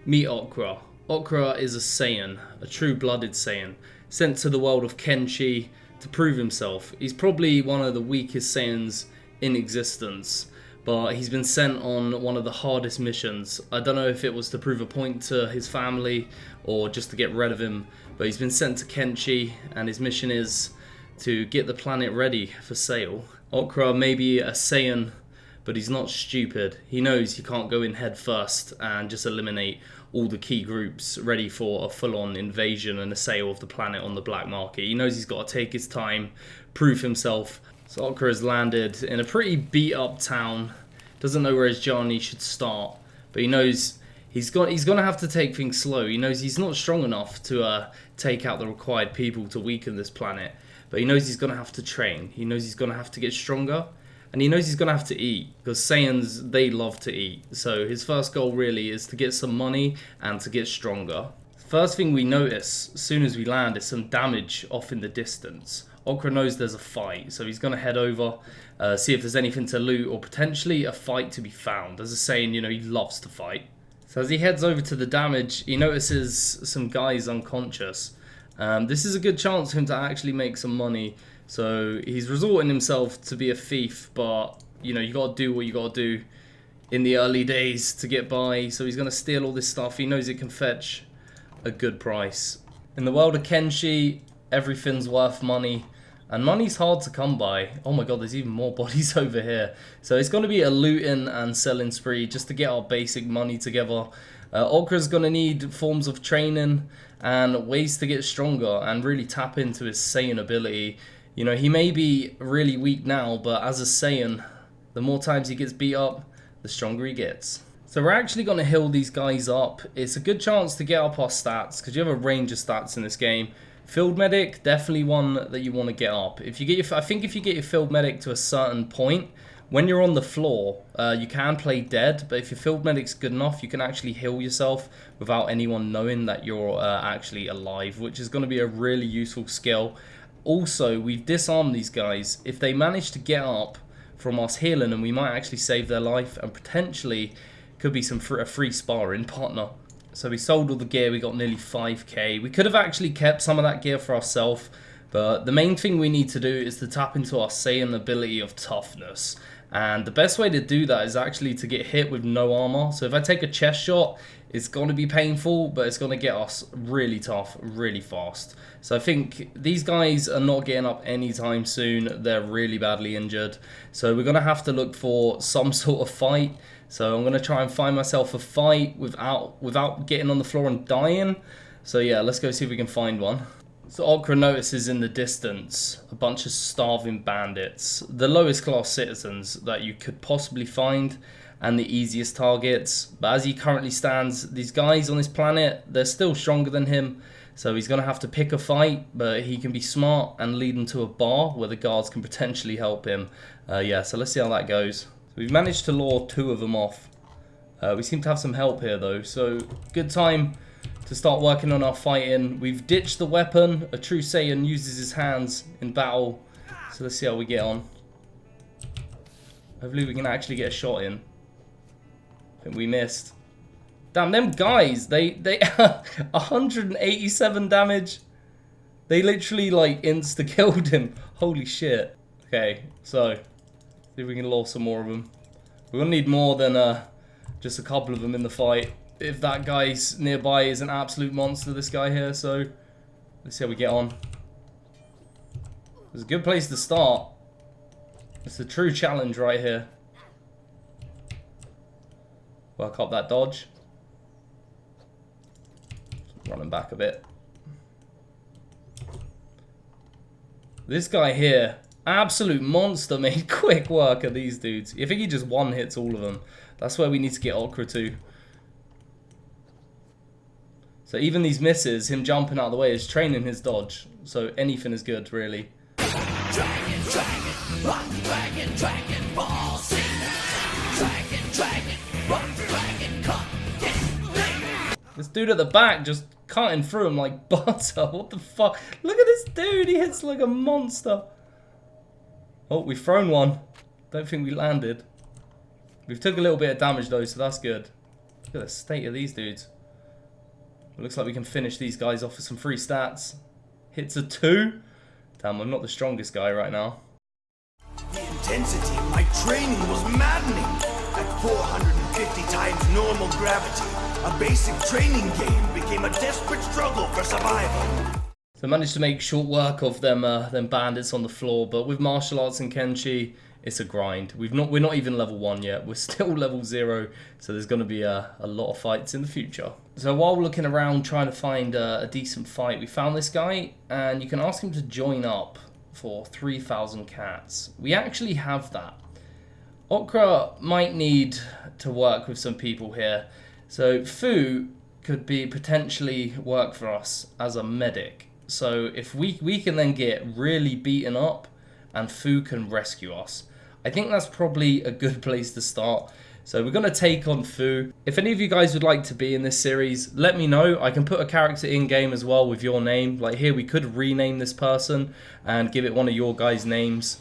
Meet Okra. Okra is a Saiyan, a true-blooded Saiyan, sent to the world of Kenshi to prove himself. He's probably one of the weakest Saiyans in existence, but he's been sent on one of the hardest missions. I don't know if it was to prove a point to his family or just to get rid of him, but he's been sent to Kenshi and his mission is to get the planet ready for sale. Okra may be a Saiyan, but he's not stupid. He knows he can't go in head first and just eliminate all the key groups ready for a full-on invasion and a sale of the planet on the black market. He knows he's got to take his time, prove himself. So Okra has landed in a pretty beat-up town. Doesn't know where his journey should start, but he knows he's going to have to take things slow. He knows he's not strong enough to take out the required people to weaken this planet, but he knows he's going to have to train. He knows he's going to have to get stronger. And he knows he's going to have to eat, because Saiyans, they love to eat. So his first goal really is to get some money and to get stronger. First thing we notice as soon as we land is some damage off in the distance. Okra knows there's a fight, so he's going to head over, see if there's anything to loot or potentially a fight to be found. As a Saiyan, you know, he loves to fight. So as he heads over to the damage, he notices some guys unconscious. This is a good chance for him to actually make some money. So he's resorting himself to be a thief, but you know, you gotta do what you gotta do in the early days to get by. So he's gonna steal all this stuff. He knows it can fetch a good price. In the world of Kenshi, everything's worth money, and money's hard to come by. Oh my god, there's even more bodies over here. So it's gonna be a looting and selling spree just to get our basic money together. Okra's gonna need forms of training and ways to get stronger and really tap into his Saiyan ability. You know, he may be really weak now, but as a Saiyan, the more times he gets beat up, the stronger he gets. So we're actually going to heal these guys up. It's a good chance to get up our stats, because you have a range of stats in this game. Field Medic, definitely one that you want to get up. If you get your, I think if you get your Field Medic to a certain point, when you're on the floor, you can play dead, but if your Field Medic's good enough, you can actually heal yourself without anyone knowing that you're actually alive, which is going to be a really useful skill. Also, we've disarmed these guys. If they manage to get up from us healing them, we might actually save their life and potentially could be a free sparring partner. So we sold all the gear, we got nearly 5k. We could have actually kept some of that gear for ourselves, but the main thing we need to do is to tap into our Saiyan ability of toughness. And the best way to do that is actually to get hit with no armor. So if I take a chest shot, it's going to be painful, but it's going to get us really tough, really fast. So I think these guys are not getting up anytime soon. They're really badly injured. So we're going to have to look for some sort of fight. So I'm going to try and find myself a fight without getting on the floor and dying. So yeah, let's go see if we can find one. So Okra notices in the distance a bunch of starving bandits, the lowest class citizens that you could possibly find and the easiest targets. But as he currently stands, these guys on this planet, they're still stronger than him. So he's going to have to pick a fight, but he can be smart and lead them to a bar where the guards can potentially help him. Yeah, so let's see how that goes. So we've managed to lure 2 of them off. We seem to have some help here though, so good time to start working on our fighting. We've ditched the weapon. A true Saiyan uses his hands in battle. So let's see how we get on. Hopefully we can actually get a shot in. I think we missed. Damn, them guys, they 187 damage. They literally like insta-killed him. Holy shit. Okay, so see if we can lure some more of them. We're gonna need more than just a couple of them in the fight. If that guy's nearby is an absolute monster, this guy here, so let's see how we get on. It's a good place to start. It's a true challenge right here. Work up that dodge. Running back a bit. This guy here, absolute monster, made quick work of these dudes. I think he just one hits all of them. That's where we need to get Okra to. So even these misses, him jumping out of the way is training his dodge. So anything is good, really. Dragon, dragon, rock dragon, dragon ball, see. Dragon, rock dragon, come, get. This dude at the back just cutting through him like butter. What the fuck? Look at this dude, he hits like a monster. Oh, we've thrown one. Don't think we landed. We've took a little bit of damage though, so that's good. Look at the state of these dudes. It looks like we can finish these guys off with some free stats. Hits a 2. Damn, I'm not the strongest guy right now. The intensity of my training was maddening. At 450 times normal gravity, a basic training game became a desperate struggle for survival. So I managed to make short work of them bandits on the floor, but with martial arts and Kenshi, it's a grind. We're not even level 1 yet. We're still level 0, so there's going to be a lot of fights in the future. So while looking around trying to find a decent fight, we found this guy, and you can ask him to join up for 3,000 cats. We actually have that. Okra might need to work with some people here. So Fu could be potentially work for us as a medic. So if we can then get really beaten up and Fu can rescue us, I think that's probably a good place to start. So we're going to take on Fu. If any of you guys would like to be in this series, let me know. I can put a character in game as well with your name. Like here, we could rename this person and give it one of your guys' names.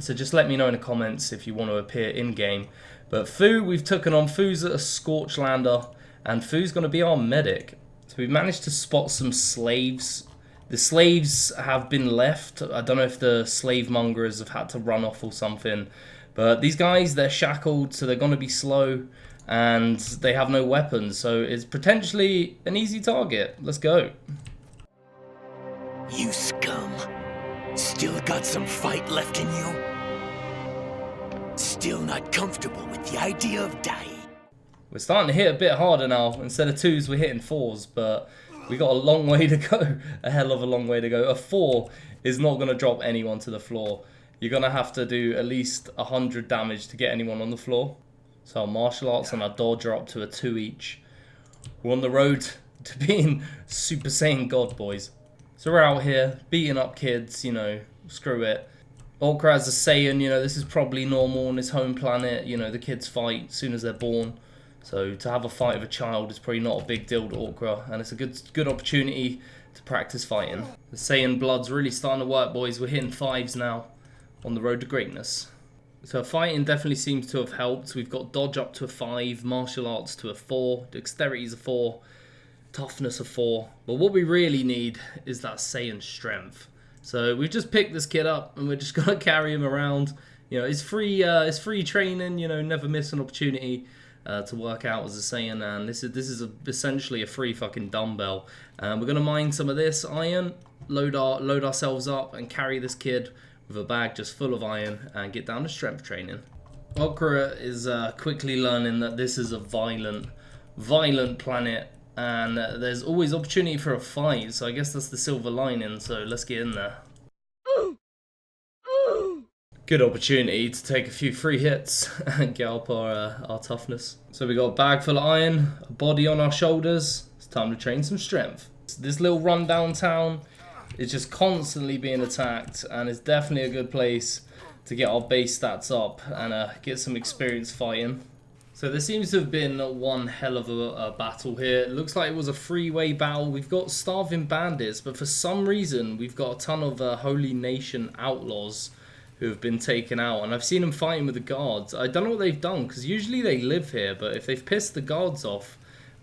So just let me know in the comments if you want to appear in game. But Fu, we've taken on. Fu's a Scorchlander, and Fu's going to be our medic. So we've managed to spot some slaves. The slaves have been left. I don't know if the slave mongers have had to run off or something. But these guys, they're shackled, so they're going to be slow. And they have no weapons. So it's potentially an easy target. Let's go. You scum. Still got some fight left in you? Still not comfortable with the idea of dying? We're starting to hit a bit harder now. Instead of 2s, we're hitting 4s. But we got a long way to go. A hell of a long way to go. A 4 is not going to drop anyone to the floor. You're going to have to do at least 100 damage to get anyone on the floor. So our martial arts and our dodge are up to a 2 each. We're on the road to being Super Saiyan God, boys. So we're out here beating up kids, you know, screw it. Okra as a Saiyan, you know, this is probably normal on his home planet. You know, the kids fight as soon as they're born. So to have a fight with a child is probably not a big deal to Okra. And it's a good opportunity to practice fighting. The Saiyan blood's really starting to work, boys. We're hitting 5s now on the road to greatness. So fighting definitely seems to have helped. We've got dodge up to a 5, martial arts to a 4, dexterity is a 4, toughness a 4. But what we really need is that Saiyan strength. So we've just picked this kid up and we're just gonna carry him around. You know, it's free training. You know, never miss an opportunity to work out as a Saiyan. And this is essentially a free fucking dumbbell. And we're gonna mine some of this iron, load ourselves up, and carry this kid with a bag just full of iron and get down to strength training. Okra is quickly learning that this is a violent planet, and there's always opportunity for a fight, so I guess that's the silver lining, so let's get in there. Good opportunity to take a few free hits and get up our toughness. So we got a bag full of iron, a body on our shoulders. It's time to train some strength. This little rundown town is just constantly being attacked, and it's definitely a good place to get our base stats up and get some experience fighting. So there seems to have been one hell of a battle here. It looks like it was a freeway battle. We've got starving bandits, but for some reason we've got a ton of Holy Nation outlaws who have been taken out, and I've seen them fighting with the guards. I don't know what they've done, because usually they live here, but if they've pissed the guards off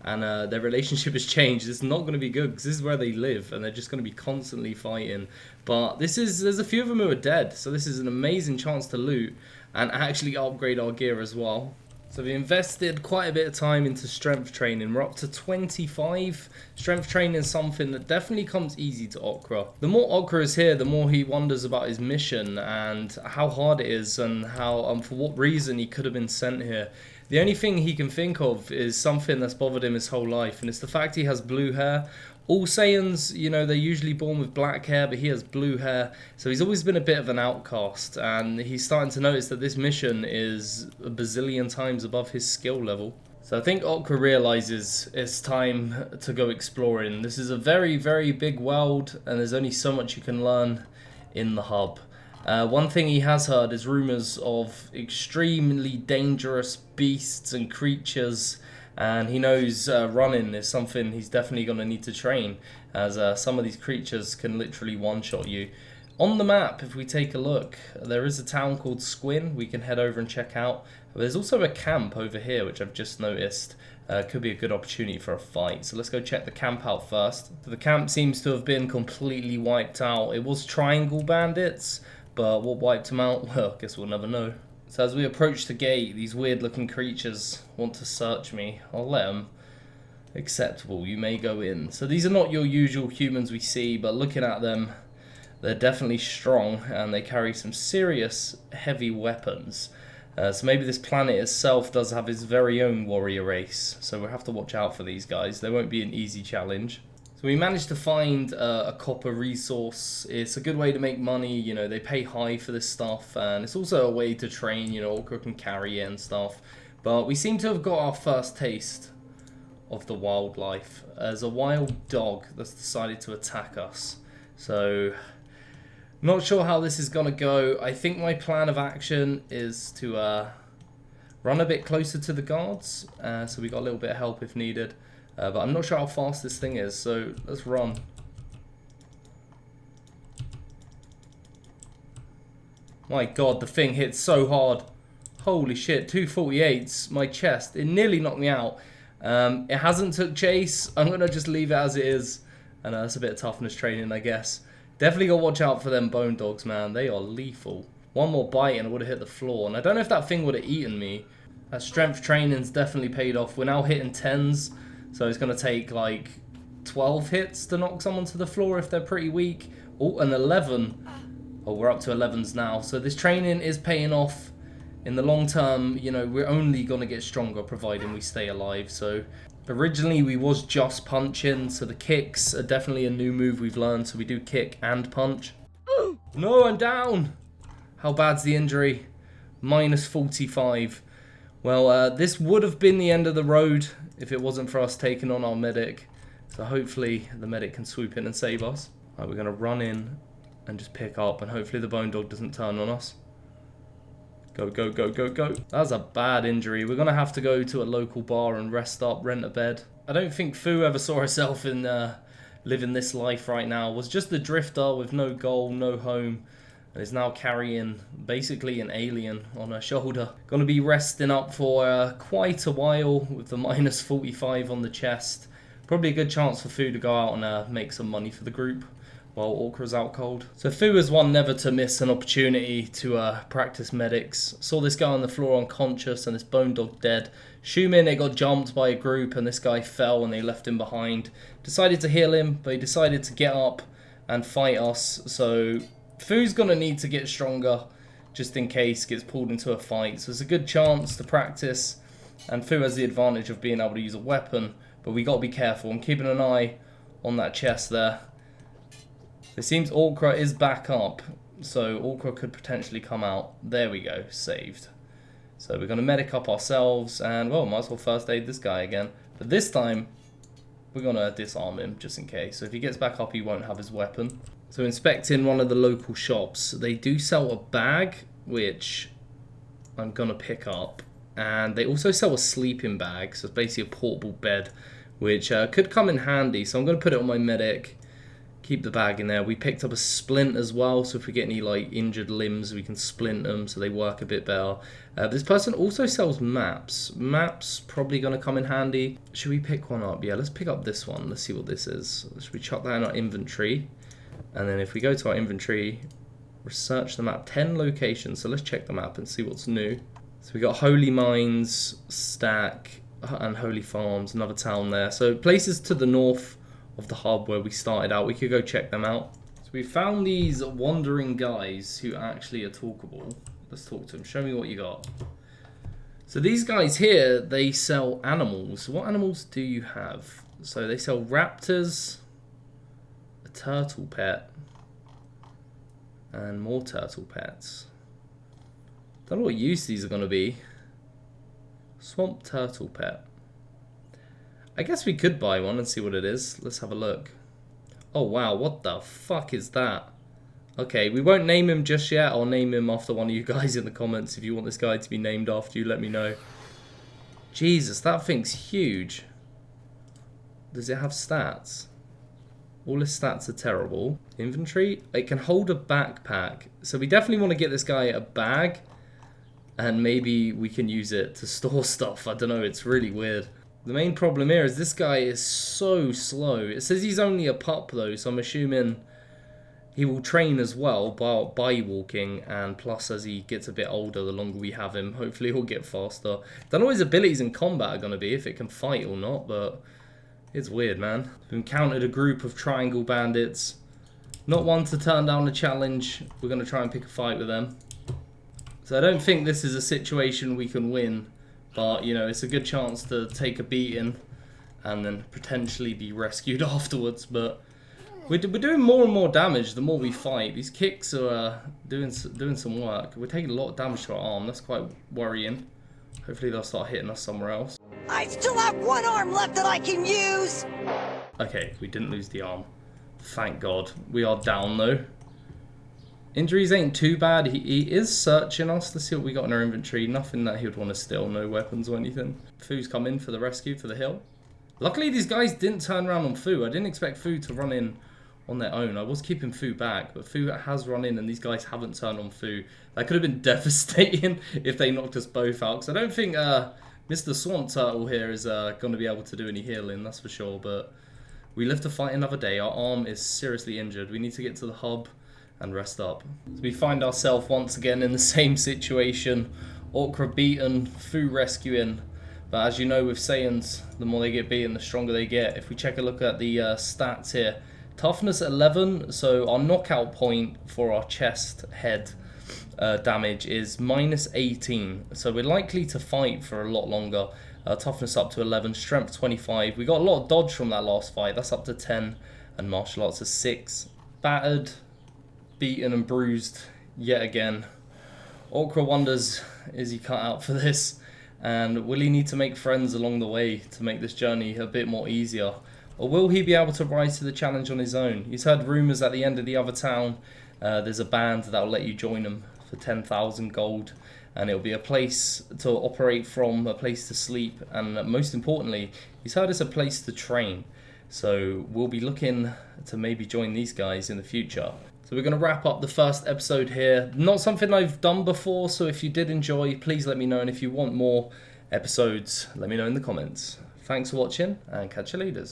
and their relationship has changed, it's not going to be good, because this is where they live and they're just going to be constantly fighting. But there's a few of them who are dead, so this is an amazing chance to loot and actually upgrade our gear as well. So we invested quite a bit of time into strength training. We're up to 25. Strength training is something that definitely comes easy to Okra. The more Okra is here, the more he wonders about his mission and how hard it is and how for what reason he could have been sent here. The only thing he can think of is something that's bothered him his whole life, and it's the fact he has blue hair. All Saiyans, you know, they're usually born with black hair, but he has blue hair, so he's always been a bit of an outcast, and he's starting to notice that this mission is a bazillion times above his skill level. So I think Okra realizes it's time to go exploring. This is a very, very big world, and there's only so much you can learn in the hub. One thing he has heard is rumors of extremely dangerous beasts and creatures, and he knows running is something he's definitely going to need to train, as some of these creatures can literally one-shot you. On the map, if we take a look, there is a town called Squin we can head over and check out. There's also a camp over here which I've just noticed, Could be a good opportunity for a fight. So let's go check the camp out first. The camp seems to have been completely wiped out. It was triangle bandits, but what wiped them out? Well, I guess we'll never know. So as we approach the gate, these weird looking creatures want to search me. I'll let them. Acceptable, you may go in. So these are not your usual humans we see, but looking at them, they're definitely strong and they carry some serious heavy weapons. So maybe this planet itself does have its very own warrior race, so we'll have to watch out for these guys. They won't be an easy challenge. So we managed to find a copper resource. It's a good way to make money, you know, they pay high for this stuff, and it's also a way to train, you know, Orca can carry it and stuff. But we seem to have got our first taste of the wildlife as a wild dog that's decided to attack us. So not sure how this is going to go. I think my plan of action is to run a bit closer to the guards, so we got a little bit of help if needed. But I'm not sure how fast this thing is, so let's run. My god, the thing hit so hard. Holy shit, 248s, my chest. It nearly knocked me out. It hasn't took chase. I'm going to just leave it as it is. And that's a bit of toughness training, I guess. Definitely got to watch out for them bone dogs, man. They are lethal. One more bite and I would have hit the floor. And I don't know if that thing would have eaten me. That strength training's definitely paid off. We're now hitting 10s. So it's going to take like 12 hits to knock someone to the floor if they're pretty weak. Oh, an 11. Oh, we're up to 11s now. So this training is paying off. In the long term, you know, we're only going to get stronger providing we stay alive. So originally we was just punching, so the kicks are definitely a new move we've learned. So we do kick and punch. No, I'm down. How bad's the injury? Minus 45. Well, this would have been the end of the road if it wasn't for us taking on our medic. So hopefully the medic can swoop in and save us. Right, we're going to run in and just pick up, and hopefully the bone dog doesn't turn on us. Go, go, go, go, go. That's a bad injury. We're going to have to go to a local bar and rest up, rent a bed. I don't think Fu ever saw herself in living this life right now. Was just a drifter with no goal, no home. And is now carrying basically an alien on her shoulder. Going to be resting up for quite a while with the minus 45 on the chest. Probably a good chance for Fu to go out and make some money for the group while Orca's out cold. So Fu is one never to miss an opportunity to practice medics. Saw this guy on the floor unconscious and this bone dog dead. Shumin, it got jumped by a group and this guy fell and they left him behind. Decided to heal him, but he decided to get up and fight us. So Fu's gonna need to get stronger just in case gets pulled into a fight. So it's a good chance to practice, and Fu has the advantage of being able to use a weapon, but we gotta be careful. I'm keeping an eye on that chest there. It seems Orca is back up, so Orca could potentially come out. There we go, saved. So we're going to medic up ourselves, and well, might as well first aid this guy again. But this time, we're going to disarm him, just in case. So if he gets back up, he won't have his weapon. So inspecting one of the local shops, they do sell a bag, which I'm going to pick up. And they also sell a sleeping bag, so it's basically a portable bed, which could come in handy. So I'm going to put it on my medic. Keep the bag in there. We picked up a splint as well, so if we get any like injured limbs, we can splint them so they work a bit better. This person also sells maps. Maps probably going to come in handy. Should we pick one up? Yeah, let's pick up this one. Let's see what this is. Should we chuck that in our inventory? And then if we go to our inventory, research the map, 10 locations. So let's check the map and see what's new. So we got Holy Mines, Stack, and Holy Farms, another town there. So places to the north of the hub where we started out. We could go check them out. So we found these wandering guys who actually are talkable. Let's talk to them. Show me what you got. So these guys here, they sell animals. What animals do you have? So they sell raptors, a turtle pet, and more turtle pets. Don't know what use these are going to be. Swamp turtle pet. I guess we could buy one and see what it is. Let's have a look. Oh wow, what the fuck is that? Okay, we won't name him just yet. I'll name him after one of you guys in the comments. If you want this guy to be named after you, let me know. Jesus, that thing's huge. Does it have stats? All his stats are terrible. Inventory? It can hold a backpack. So we definitely want to get this guy a bag. And maybe we can use it to store stuff. I don't know, it's really weird. The main problem here is this guy is so slow. It says he's only a pup though, so I'm assuming he will train as well by walking, and plus as he gets a bit older, the longer we have him, hopefully he'll get faster. Don't know what his abilities in combat are going to be, if it can fight or not, but it's weird, man. We've encountered a group of triangle bandits. Not one to turn down a challenge. We're going to try and pick a fight with them. So I don't think this is a situation we can win, but, you know, it's a good chance to take a beating and then potentially be rescued afterwards. But we're doing more and more damage the more we fight. These kicks are doing some work. We're taking a lot of damage to our arm. That's quite worrying. Hopefully they'll start hitting us somewhere else. I still have one arm left that I can use! Okay, we didn't lose the arm. Thank God. We are down though. Injuries ain't too bad. He is searching us. Let's see what we got in our inventory. Nothing that he would want to steal. No weapons or anything. Fu's come in for the rescue for the hill. Luckily these guys didn't turn around on Fu. I didn't expect Fu to run in on their own. I was keeping Fu back, but Fu has run in and these guys haven't turned on Fu. That could have been devastating if they knocked us both out. Because I don't think Mr. Swamp Turtle here is going to be able to do any healing, that's for sure. But we live to fight another day. Our arm is seriously injured. We need to get to the hub and rest up. So we find ourselves once again in the same situation. Orkra beaten, Fu rescuing. But as you know with Saiyans, the more they get beaten, the stronger they get. If we check a look at the stats here, toughness 11, so our knockout point for our chest head damage is -18. So we're likely to fight for a lot longer. Toughness up to 11, strength 25. We got a lot of dodge from that last fight. That's up to 10, and martial arts is 6. Battered, beaten and bruised yet again. Orkra wonders, is he cut out for this? And will he need to make friends along the way to make this journey a bit more easier? Or will he be able to rise to the challenge on his own? He's heard rumours at the end of the other town, there's a band that'll let you join them for 10,000 gold. And it'll be a place to operate from, a place to sleep, and most importantly, he's heard it's a place to train. So we'll be looking to maybe join these guys in the future. So we're going to wrap up the first episode here. Not something I've done before, so if you did enjoy, please let me know. And if you want more episodes, let me know in the comments. Thanks for watching, and catch you later.